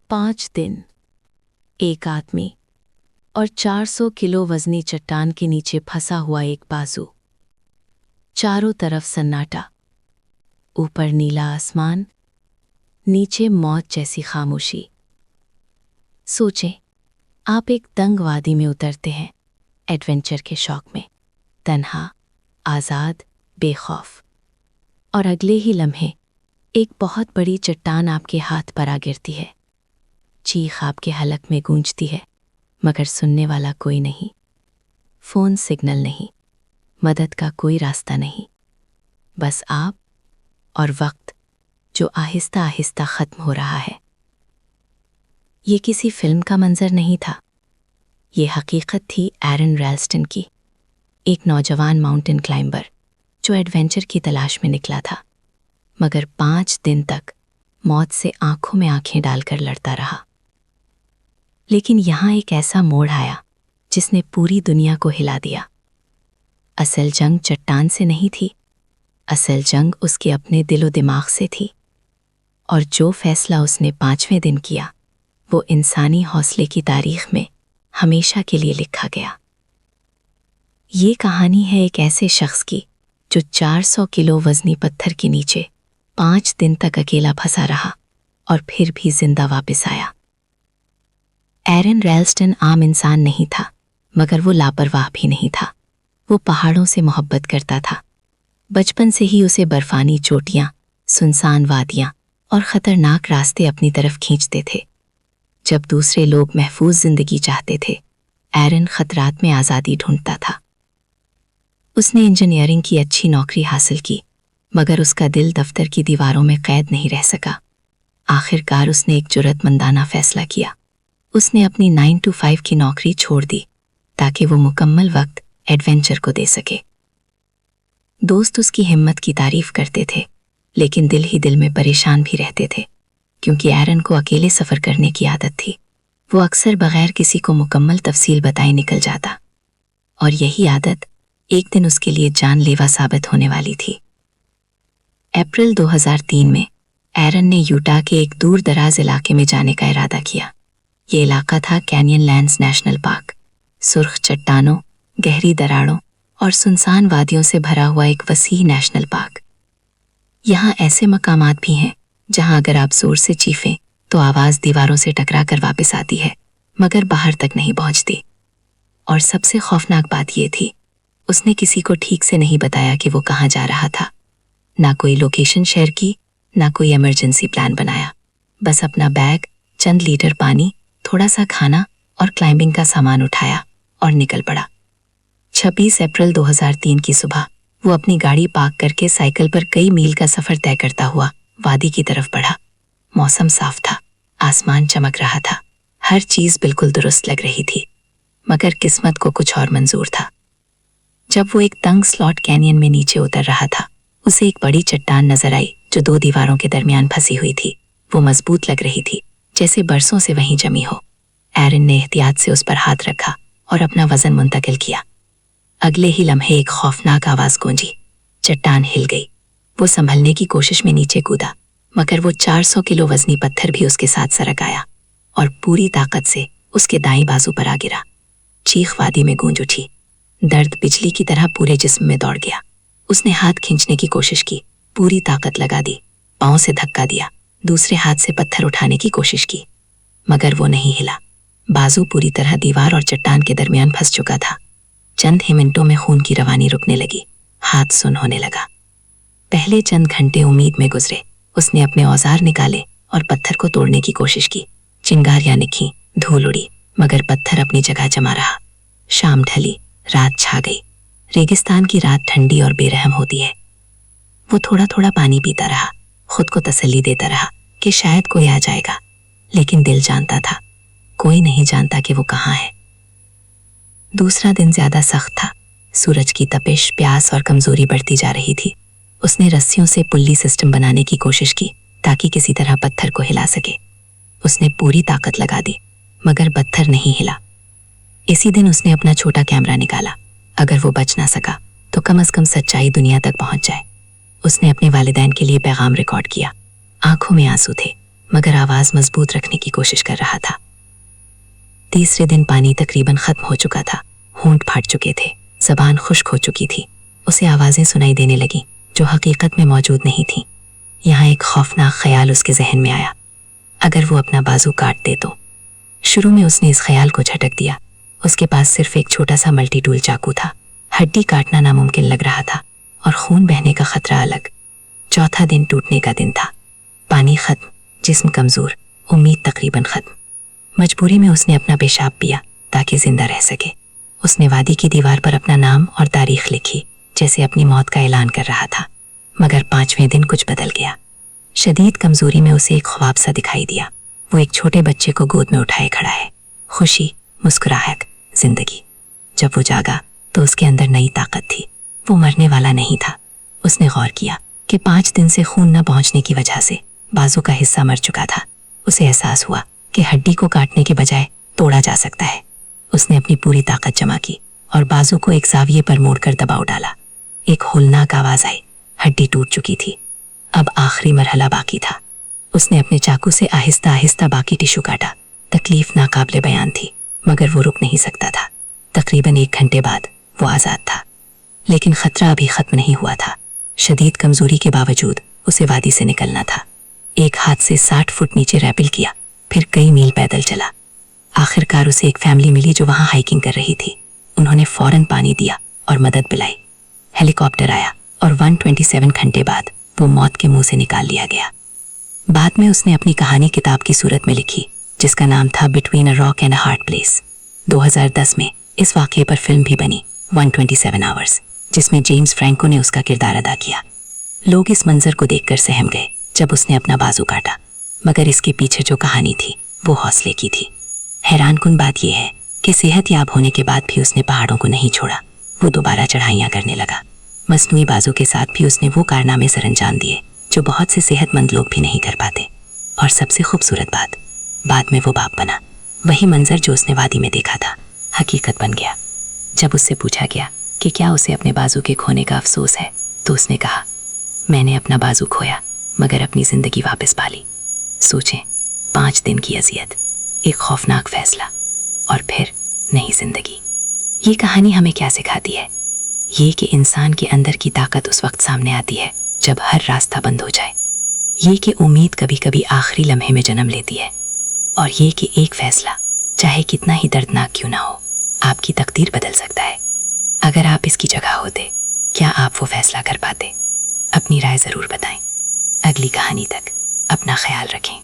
5 दिन, एक आदमी और 400 किलो वजनी चट्टान के नीचे फंसा हुआ एक बाजू। चारों तरफ सन्नाटा, ऊपर नीला आसमान, नीचे मौत जैसी खामोशी। सोचें, आप एक तंग वादी में उतरते हैं, एडवेंचर के शौक में, तन्हा, आज़ाद, बेखौफ, और अगले ही लम्हे एक बहुत बड़ी चट्टान आपके हाथ पर आ गिरती है। चीख आपके हलक में गूंजती है, मगर सुनने वाला कोई नहीं। फ़ोन सिग्नल नहीं, मदद का कोई रास्ता नहीं, बस आप और वक्त जो आहिस्ता आहिस्ता ख़त्म हो रहा है। ये किसी फिल्म का मंजर नहीं था, ये हकीकत थी एरन रैल्स्टन की, एक नौजवान माउंटेन क्लाइंबर जो एडवेंचर की तलाश में निकला था, मगर 5 दिन तक मौत से आंखों में आंखें डालकर लड़ता रहा। लेकिन यहाँ एक ऐसा मोड़ आया जिसने पूरी दुनिया को हिला दिया। असल जंग चट्टान से नहीं थी, असल जंग उसके अपने दिलो दिमाग से थी। और जो फैसला उसने 5वें दिन किया, वो इंसानी हौसले की तारीख में हमेशा के लिए लिखा गया। ये कहानी है एक ऐसे शख्स की जो 400 किलो वजनी पत्थर के नीचे 5 दिन तक अकेला फंसा रहा और फिर भी जिंदा वापस आया। एरन रैल्स्टन आम इंसान नहीं था, मगर वो लापरवाह भी नहीं था। वो पहाड़ों से मोहब्बत करता था। बचपन से ही उसे बर्फानी चोटियां, सुनसान वादियां और ख़तरनाक रास्ते अपनी तरफ खींचते थे। जब दूसरे लोग महफूज जिंदगी चाहते थे, एरन खतरात में आज़ादी ढूंढता था। उसने इंजीनियरिंग की अच्छी नौकरी हासिल की, मगर उसका दिल दफ्तर की दीवारों में कैद नहीं रह सका। आखिरकार उसने एक जुर्रतमंदाना फैसला किया। उसने अपनी 9 to 5 की नौकरी छोड़ दी ताकि वो मुकम्मल वक्त एडवेंचर को दे सके। दोस्त उसकी हिम्मत की तारीफ करते थे, लेकिन दिल ही दिल में परेशान भी रहते थे, क्योंकि एरन को अकेले सफ़र करने की आदत थी। वो अक्सर बगैर किसी को मुकम्मल तफसील बताए निकल जाता, और यही आदत एक दिन उसके लिए जानलेवा साबित होने वाली थी। अप्रैल 2003 में एरन ने यूटा के एक दूर दराज इलाके में जाने का इरादा किया। ये इलाका था कैनियनलैंड्स नेशनल पार्क। सुर्ख चट्टानों, गहरी दरारों और सुनसान वादियों से भरा हुआ एक वसीह नेशनल पार्क। यहाँ ऐसे मकामात भी हैं जहाँ अगर आप जोर से चीखें तो आवाज़ दीवारों से टकरा कर वापस आती है, मगर बाहर तक नहीं पहुँचती। और सबसे खौफनाक बात ये थी, उसने किसी को ठीक से नहीं बताया कि वो कहाँ जा रहा था। ना कोई लोकेशन शेयर की, ना कोई इमरजेंसी प्लान बनाया। बस अपना बैग, चंद लीटर पानी, थोड़ा सा खाना और क्लाइंबिंग का सामान उठाया और निकल पड़ा। 26 अप्रैल 2003 की सुबह वो अपनी गाड़ी पार्क करके साइकिल पर कई मील का सफ़र तय करता हुआ वादी की तरफ बढ़ा। मौसम साफ था, आसमान चमक रहा था, हर चीज़ बिल्कुल दुरुस्त लग रही थी, मगर किस्मत को कुछ और मंजूर था। जब वो एक तंग स्लॉट कैनियन में नीचे उतर रहा था, उसे एक बड़ी चट्टान नजर आई जो 2 दीवारों के दरमियान फंसी हुई थी। वो मजबूत लग रही थी, जैसे बरसों से वहीं जमी हो। एरन ने एहतियात से उस पर हाथ रखा और अपना वजन मुंतकिल किया। अगले ही लम्हे एक खौफनाक आवाज़ गूंजी। चट्टान हिल गई। वो संभलने की कोशिश में नीचे कूदा, मगर वो 400 किलो वजनी पत्थर भी उसके साथ सरक आया और पूरी ताकत से उसके दाईं बाजू पर आ गिरा। चीख वादी में गूंज उठी। दर्द बिजली की तरह पूरे जिस्म में दौड़ गया। उसने हाथ खींचने की कोशिश की, पूरी ताकत लगा दी, पाँव से धक्का दिया, दूसरे हाथ से पत्थर उठाने की कोशिश की, मगर वो नहीं हिला। बाजू पूरी तरह दीवार और चट्टान के दरमियान फंस चुका था। चंद ही मिनटों में खून की रवानी रुकने लगी, हाथ सुन्न होने लगा। पहले चंद घंटे उम्मीद में गुजरे। उसने अपने औजार निकाले और पत्थर को तोड़ने की कोशिश की। चिंगारियां निकली, धूल उड़ी, मगर पत्थर अपनी जगह जमा रहा। शाम ढली, रात छा गई। रेगिस्तान की रात ठंडी और बेरहम होती है। वो थोड़ा थोड़ा पानी पीता रहा, खुद को तसल्ली देता रहा कि शायद कोई आ जाएगा, लेकिन दिल जानता था कोई नहीं जानता कि वो कहाँ है। दूसरा दिन ज्यादा सख्त था। सूरज की तपिश, प्यास और कमजोरी बढ़ती जा रही थी। उसने रस्सियों से पुल्ली सिस्टम बनाने की कोशिश की ताकि किसी तरह पत्थर को हिला सके। उसने पूरी ताकत लगा दी, मगर पत्थर नहीं हिला। इसी दिन उसने अपना छोटा कैमरा निकाला। अगर वो बच ना सका तो कम से कम सच्चाई दुनिया तक पहुंच जाए। उसने अपने वालिदैन के लिए पैगाम रिकॉर्ड किया। आंखों में आंसू थे, मगर आवाज मजबूत रखने की कोशिश कर रहा था। तीसरे दिन पानी तकरीबन खत्म हो चुका था। होंठ फाट चुके थे, जबान खुश्क हो चुकी थी। उसे आवाजें सुनाई देने लगी जो हकीकत में मौजूद नहीं थीं। यहाँ एक खौफनाक ख्याल उसके जहन में आया, अगर वो अपना बाजू काट दे तो। शुरू में उसने इस ख्याल को झटक दिया। उसके पास सिर्फ एक छोटा सा मल्टी टूल चाकू था। हड्डी काटना नामुमकिन लग रहा था और खून बहने का खतरा अलग। चौथा दिन टूटने का दिन था। पानी खत्म, जिस्म कमजोर, उम्मीद तकरीबन खत्म। मजबूरी में उसने अपना पेशाब पिया ताकि जिंदा रह सके। उसने वादी की दीवार पर अपना नाम और तारीख लिखी, जैसे अपनी मौत का ऐलान कर रहा था। मगर 5वें दिन कुछ बदल गया। शदीद कमजोरी में उसे एक ख्वाब सा दिखाई दिया। वो एक छोटे बच्चे को गोद में उठाए खड़ा है। खुशी, मुस्कुराहट, जिंदगी। जब वो जागा तो उसके अंदर नई ताकत थी। वो मरने वाला नहीं था। उसने गौर किया कि 5 दिन से खून न पहुंचने की वजह से बाजू का हिस्सा मर चुका था। उसे एहसास हुआ कि हड्डी को काटने के बजाय तोड़ा जा सकता है। उसने अपनी पूरी ताकत जमा की और बाजू को एक जाविये पर मोड़कर दबाव डाला। एक होलनाक आवाज आई। हड्डी टूट चुकी थी। अब आखिरी मरहला बाकी था। उसने अपने चाकू से आहिस्ता आहिस्ता बाकी टिश्यू काटा। तकलीफ नाकाबिले बयान थी, मगर वो रुक नहीं सकता था। तकरीबन 1 घंटे बाद वो आज़ाद था। लेकिन खतरा अभी खत्म नहीं हुआ था। शदीद कमजोरी के बावजूद उसे वादी से निकलना था। एक हाथ से 60 फुट नीचे रैपिल किया, फिर कई मील पैदल चला। आखिरकार उसे एक फैमिली मिली जो वहां हाइकिंग कर रही थी। उन्होंने फौरन पानी दिया और मदद बुलाई। हेलीकॉप्टर आया और 127 घंटे बाद वो मौत के मुंह से निकाल लिया गया। बाद में उसने अपनी कहानी किताब की सूरत में लिखी, जिसका नाम था between a rock and a hard place. 2010 में इस वाक़ये पर फिल्म भी बनी, 127 आवर्स, जिसमें जेम्स फ्रैंको ने उसका किरदार अदा किया। लोग इस मंजर को देखकर सहम गए जब उसने अपना बाजू काटा, मगर इसके पीछे जो कहानी थी वो हौसले की थी। हैरानकुन बात यह है कि सेहत याब होने के बाद भी उसने पहाड़ों को नहीं छोड़ा। वो दोबारा चढ़ाइयाँ करने लगा। मसनूई बाजू के साथ भी उसने वो कारनामे सरअंजाम दिए जो बहुत से सेहतमंद लोग भी नहीं कर पाते। और सबसे खूबसूरत बात, बाद में वो बाप बना। वही मंजर जो उसने वादी में देखा था हकीकत बन गया। जब उससे पूछा गया कि क्या उसे अपने बाजू के खोने का अफसोस है, तो उसने कहा, मैंने अपना बाजू खोया मगर अपनी जिंदगी वापस पाली। सोचें, 5 दिन की अजियत, एक खौफनाक फैसला और फिर नई जिंदगी। ये कहानी हमें क्या सिखाती है? ये कि इंसान के अंदर की ताकत उस वक्त सामने आती है जब हर रास्ता बंद हो जाए। ये कि उम्मीद कभी कभी आखिरी लम्हे में जन्म लेती है। और ये कि एक फैसला, चाहे कितना ही दर्दनाक क्यों ना हो, आपकी तकदीर बदल सकता है। अगर आप इसकी जगह होते, क्या आप वो फैसला कर पाते? अपनी राय ज़रूर बताएं। अगली कहानी तक अपना ख्याल रखें।